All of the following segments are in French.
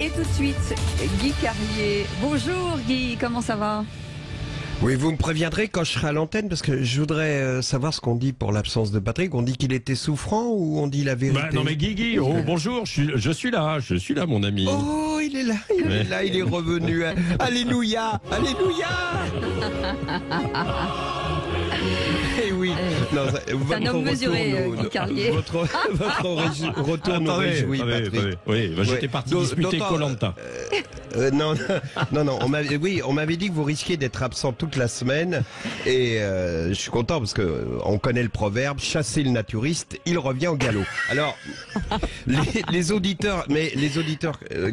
Et tout de suite, Guy Carrier. Bonjour Guy, comment ça va? Oui, vous me préviendrez quand je serai à l'antenne parce que je voudrais savoir ce qu'on dit pour l'absence de Patrick. On dit qu'il était souffrant ou on dit la vérité? Non mais Guy, oh bonjour, je suis là mon ami. Oh, il est là, il est revenu. Alléluia, alléluia. Eh oui, non, c'est un homme mesuré, Guy Carlier. Votre retour nous réjouit, Patrick. Oui, j'étais parti disputer Koh-Lanta. Non, on m'avait dit que vous risquiez d'être absent toute la semaine et je suis content parce que on connaît le proverbe, chasser le naturiste, il revient au galop. Alors, les auditeurs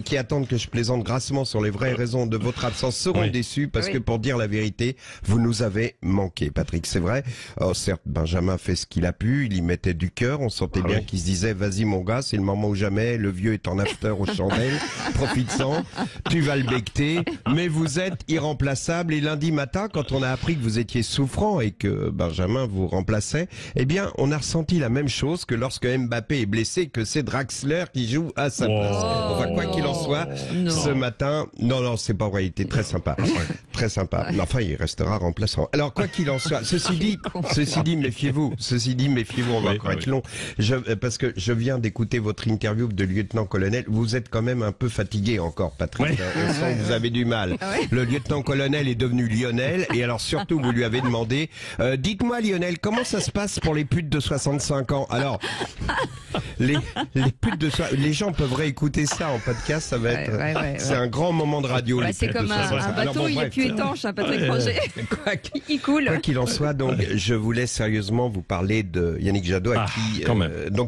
qui attendent que je plaisante grassement sur les vraies raisons de votre absence seront déçus parce que pour dire la vérité, vous nous avez manqué, Patrick, c'est vrai. Alors, certes, Benjamin fait ce qu'il a pu, il y mettait du cœur, on sentait bien qu'il se disait, vas-y mon gars, c'est le moment ou jamais, le vieux est en after aux chandelles, profite-en. Tu vas le becter, mais vous êtes irremplaçable. Et lundi matin, quand on a appris que vous étiez souffrant et que Benjamin vous remplaçait, eh bien, on a ressenti la même chose que lorsque Mbappé est blessé, que c'est Draxler qui joue à sa place. Enfin, quoi qu'il en soit, ce matin, non, c'est pas vrai, il était très sympa. Très sympa. Mais enfin, il restera remplaçant. Alors, quoi qu'il en soit, ceci dit, méfiez-vous, on va encore être long. Parce que je viens d'écouter votre interview de lieutenant-colonel. Vous êtes quand même un peu fatigué encore, Patrick. On sent que vous avez du mal. Le lieutenant-colonel est devenu Lionel, et alors surtout, vous lui avez demandé, dites-moi Lionel, comment ça se passe pour les putes de 65 ans? Alors, les putes les gens peuvent réécouter ça en podcast, ça va être, c'est un grand moment de radio. C'est comme un bateau, il est plus étanche, Patrick Roger. Il coule. Quoi qu'il en soit, donc, je voulais sérieusement vous parler de Yannick Jadot,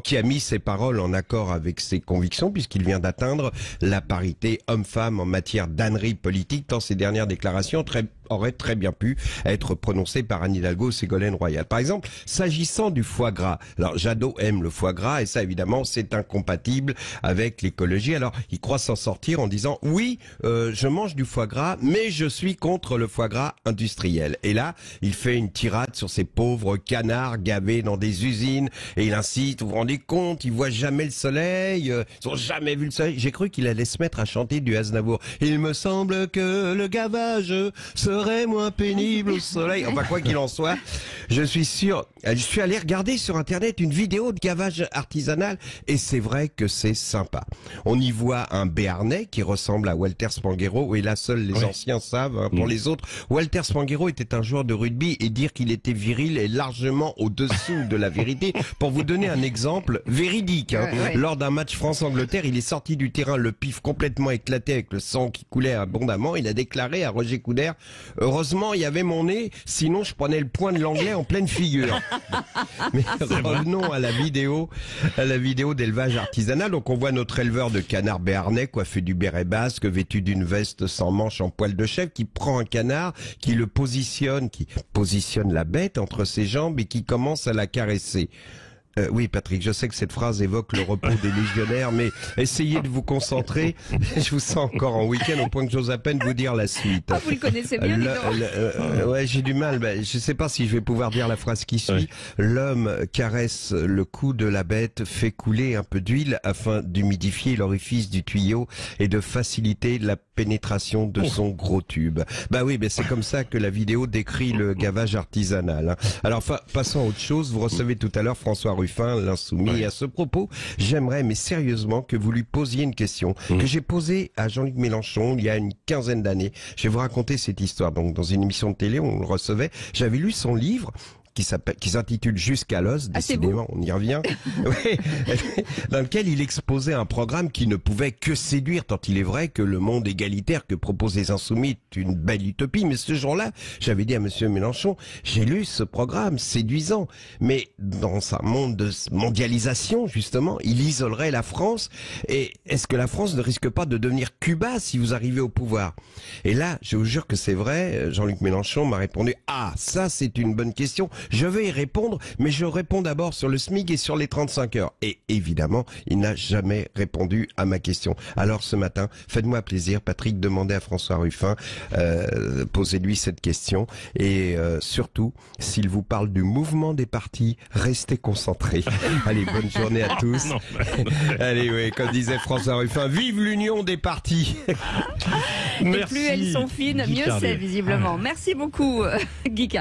qui a mis ses paroles en accord avec ses convictions, puisqu'il vient d'atteindre la parité homme-femme en matière d'ânerie politique, tant ses dernières déclarations auraient très bien pu être prononcées par Anne Hidalgo ou Ségolène Royal. Par exemple, s'agissant du foie gras. Alors, Jadot aime le foie gras et ça, évidemment, c'est incompatible avec l'écologie. Alors, il croit s'en sortir en disant, oui, je mange du foie gras, mais je suis contre le foie gras industriel. Et là, il fait une tirade sur ces pauvres canards gavés dans des usines et il incite, vous vous rendez compte, ils voient jamais le soleil, ils ont jamais vu le soleil. J'ai cru qu'il allait se mettre à chanter du Aznavour. Il me semble que le gavage serait moins pénible au soleil. Enfin, quoi qu'il en soit, je suis allé regarder sur Internet une vidéo de gavage artisanal et c'est vrai que c'est sympa. On y voit un Béarnais qui ressemble à Walter Spanghero et là, seuls les anciens savent. Pour les autres, Walter Spanghero était un joueur de rugby et dire qu'il était viril est largement au-dessous de la vérité. Pour vous donner un exemple véridique, lors d'un match France-Angleterre, il est sorti du terrain, le pif complètement éclaté avec le sang qui coulait abondamment. Il a déclaré à Roger Coudert, heureusement, il y avait mon nez, sinon je prenais le poing de l'anglais en pleine figure. Mais revenons à la vidéo d'élevage artisanal. Donc on voit notre éleveur de canards béarnais coiffé du béret basque, vêtu d'une veste sans manches en poil de chèvre, qui prend un canard, qui positionne la bête entre ses jambes et qui commence à la caresser. Oui, Patrick, je sais que cette phrase évoque le repos des légionnaires, mais essayez de vous concentrer. Je vous sens encore en week-end au point que j'ose à peine vous dire la suite. Ah, vous le connaissez bien, ouais, j'ai du mal. Je sais pas si je vais pouvoir dire la phrase qui suit. L'homme caresse le cou de la bête, fait couler un peu d'huile afin d'humidifier l'orifice du tuyau et de faciliter la pénétration de son gros tube. C'est comme ça que la vidéo décrit le gavage artisanal. Alors, passons à autre chose. Vous recevez tout à l'heure François Ruffin, l'insoumis. Et à ce propos, j'aimerais, mais sérieusement, que vous lui posiez une question que j'ai posée à Jean-Luc Mélenchon il y a une quinzaine d'années. Je vais vous raconter cette histoire. Donc, dans une émission de télé, on le recevait. J'avais lu son livre qui s'intitule Jusqu'à l'os, décidément, on y revient, dans lequel il exposait un programme qui ne pouvait que séduire, tant il est vrai que le monde égalitaire que proposent les insoumis est une belle utopie. Mais ce jour-là, j'avais dit à monsieur Mélenchon, j'ai lu ce programme séduisant, mais dans un monde de mondialisation, justement, il isolerait la France. Et est-ce que la France ne risque pas de devenir Cuba si vous arrivez au pouvoir? Et là, je vous jure que c'est vrai, Jean-Luc Mélenchon m'a répondu, ah, ça c'est une bonne question. Je vais y répondre, mais je réponds d'abord sur le SMIC et sur les 35 heures. Et évidemment, il n'a jamais répondu à ma question. Alors ce matin, faites-moi plaisir, Patrick, demandez à François Ruffin, posez-lui cette question. Et surtout, s'il vous parle du mouvement des partis, restez concentrés. Allez, bonne journée à tous. Allez, oui, comme disait François Ruffin, vive l'union des partis. Et plus elles sont fines, mieux c'est visiblement. Merci beaucoup, Guy Carlier.